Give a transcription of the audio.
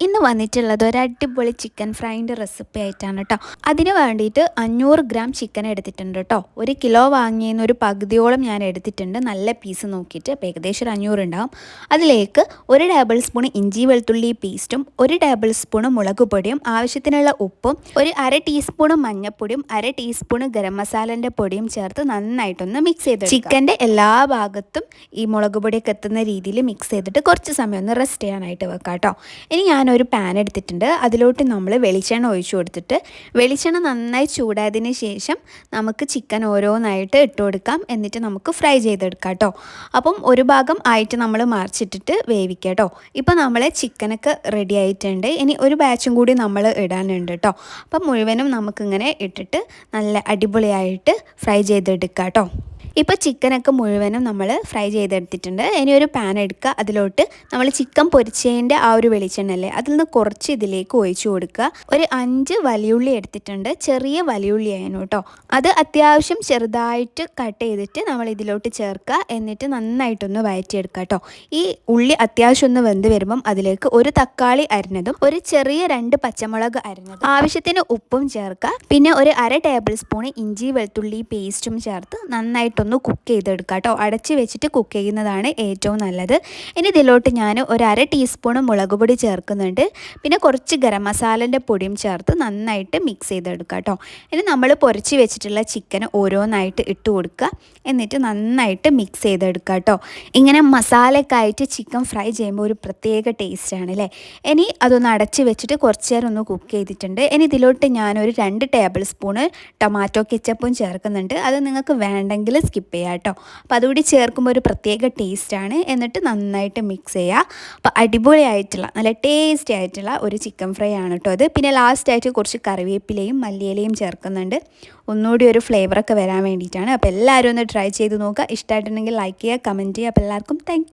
ഇന്ന് വന്നിട്ടുള്ളത് ഒരു അടിപൊളി ചിക്കൻ ഫ്രൈൻ്റെ റെസിപ്പി ആയിട്ടാണ് കേട്ടോ. അതിന് വേണ്ടിയിട്ട് 500 ഗ്രാം ചിക്കൻ എടുത്തിട്ടുണ്ട് കേട്ടോ. 1 കിലോ വാങ്ങിയതിന് ഒരു പകുതിയോളം ഞാൻ എടുത്തിട്ടുണ്ട്, നല്ല പീസ് നോക്കിയിട്ട്. അപ്പോൾ ഏകദേശം ഒരു 500 ഉണ്ടാവും. അതിലേക്ക് 1 ടേബിൾ സ്പൂൺ ഇഞ്ചി വെളുത്തുള്ളി പേസ്റ്റും 1 ടേബിൾ സ്പൂൺ മുളക് പൊടിയും ആവശ്യത്തിനുള്ള ഉപ്പും ഒരു അര ടീസ്പൂൺ മഞ്ഞൾപ്പൊടിയും അര ടീസ്പൂൺ ഗരം മസാലൻ്റെ പൊടിയും ചേർത്ത് നന്നായിട്ടൊന്ന് മിക്സ് ചെയ്ത് ചിക്കൻ്റെ എല്ലാ ഭാഗത്തും ഈ മുളക് പൊടിയൊക്കെ എത്തുന്ന രീതിയിൽ മിക്സ് ചെയ്തിട്ട് കുറച്ച് സമയം ഒന്ന് റെസ്റ്റ് ചെയ്യാനായിട്ട് വെക്കാം കേട്ടോ. ഇനി ഞാനൊരു പാൻ എടുത്തിട്ടുണ്ട്. അതിലോട്ട് നമ്മൾ വെളിച്ചെണ്ണ ഒഴിച്ചു കൊടുത്തിട്ട് വെളിച്ചെണ്ണ നന്നായി ചൂടായതിന് ശേഷം നമുക്ക് ചിക്കൻ ഓരോന്നായിട്ട് ഇട്ട് കൊടുക്കാം. എന്നിട്ട് നമുക്ക് ഫ്രൈ ചെയ്തെടുക്കാം കേട്ടോ. അപ്പം ഒരു ഭാഗം ആയിട്ട് നമ്മൾ മറിച്ചിട്ടിട്ട് വേവിക്കാം കേട്ടോ. ഇപ്പം നമ്മളെ ചിക്കനൊക്കെ റെഡി ആയിട്ടുണ്ട്. ഇനി ഒരു ബാച്ചും കൂടി നമ്മൾ ഇടാനുണ്ട് കേട്ടോ. അപ്പം മുഴുവനും നമുക്കിങ്ങനെ ഇട്ടിട്ട് നല്ല അടിപൊളിയായിട്ട് ഫ്രൈ ചെയ്തെടുക്കാം കേട്ടോ. ഇപ്പോൾ ചിക്കനൊക്കെ മുഴുവനും നമ്മൾ ഫ്രൈ ചെയ്തെടുത്തിട്ടുണ്ട്. ഇനി ഒരു പാൻ എടുക്കുക. അതിലോട്ട് നമ്മൾ ചിക്കൻ പൊരിച്ചതിൻ്റെ ആ ഒരു വെളിച്ചെണ്ണല്ലേ, അതിൽ നിന്ന് കുറച്ച് ഇതിലേക്ക് ഒഴിച്ചു കൊടുക്കുക. ഒരു 5 വലിയുള്ളി എടുത്തിട്ടുണ്ട്, ചെറിയ വലിയുള്ളി ആയിരുന്നു കേട്ടോ. അത് അത്യാവശ്യം ചെറുതായിട്ട് കട്ട് ചെയ്തിട്ട് നമ്മൾ ഇതിലോട്ട് ചേർക്കുക. എന്നിട്ട് നന്നായിട്ടൊന്ന് വഴറ്റിയെടുക്കുക കേട്ടോ. ഈ ഉള്ളി അത്യാവശ്യം ഒന്ന് വെന്ത് വരുമ്പം അതിലേക്ക് ഒരു തക്കാളി അരിഞ്ഞതും ഒരു ചെറിയ 2 പച്ചമുളക് അരിഞ്ഞതും ആവശ്യത്തിന് ഉപ്പും ചേർക്കുക. പിന്നെ ഒരു അര ടേബിൾ സ്പൂൺ ഇഞ്ചി വെളുത്തുള്ളി പേസ്റ്റും ചേർത്ത് നന്നായിട്ട് കുക്ക് ചെയ്തെടുക്കുക കേട്ടോ. അടച്ച് വെച്ചിട്ട് കുക്ക് ചെയ്യുന്നതാണ് ഏറ്റവും നല്ലത്. ഇനി ഇതിലോട്ട് ഞാൻ ഒരു അര ടീസ്പൂൺ മുളക് പൊടി ചേർക്കുന്നുണ്ട്. പിന്നെ കുറച്ച് ഗരം മസാലൻ്റെ പൊടിയും ചേർത്ത് നന്നായിട്ട് മിക്സ് ചെയ്തെടുക്കുക കേട്ടോ. ഇനി നമ്മൾ പൊരിച്ച് വെച്ചിട്ടുള്ള ചിക്കൻ ഓരോന്നായിട്ട് ഇട്ട് കൊടുക്കുക. എന്നിട്ട് നന്നായിട്ട് മിക്സ് ചെയ്തെടുക്കുക കേട്ടോ. ഇങ്ങനെ മസാലയൊക്കെ ആയിട്ട് ചിക്കൻ ഫ്രൈ ചെയ്യുമ്പോൾ ഒരു പ്രത്യേക ടേസ്റ്റാണ് അല്ലേ. ഇനി അതൊന്ന് അടച്ച് വെച്ചിട്ട് കുറച്ച് നേരം ഒന്ന് കുക്ക് ചെയ്തിട്ടുണ്ട്. ഇനി ഇതിലോട്ട് ഞാനൊരു 2 ടേബിൾ സ്പൂണ് ടൊമാറ്റോ കെച്ചപ്പും ചേർക്കുന്നുണ്ട്. അത് നിങ്ങൾക്ക് വേണ്ടെങ്കിൽ സ്കിപ്പ് ചെയ്യുക കേട്ടോ. അപ്പോൾ അതുകൂടി ചേർക്കുമ്പോൾ ഒരു പ്രത്യേക ടേസ്റ്റാണ്. എന്നിട്ട് നന്നായിട്ട് മിക്സ് ചെയ്യുക. അപ്പോൾ അടിപൊളിയായിട്ടുള്ള നല്ല ടേസ്റ്റി ആയിട്ടുള്ള ഒരു ചിക്കൻ ഫ്രൈ ആണ് കേട്ടോ അത്. പിന്നെ ലാസ്റ്റായിട്ട് കുറച്ച് കറിവേപ്പിലയും മല്ലിയിലയും ചേർക്കുന്നുണ്ട്, ഒന്നുകൂടി ഒരു ഫ്ലേവറൊക്കെ വരാൻ വേണ്ടിയിട്ടാണ്. അപ്പോൾ എല്ലാവരും ഒന്ന് ട്രൈ ചെയ്ത് നോക്കുക. ഇഷ്ടമായിട്ടുണ്ടെങ്കിൽ ലൈക്ക് ചെയ്യുക, കമൻറ്റ് ചെയ്യുക. അപ്പോൾ എല്ലാവർക്കും താങ്ക്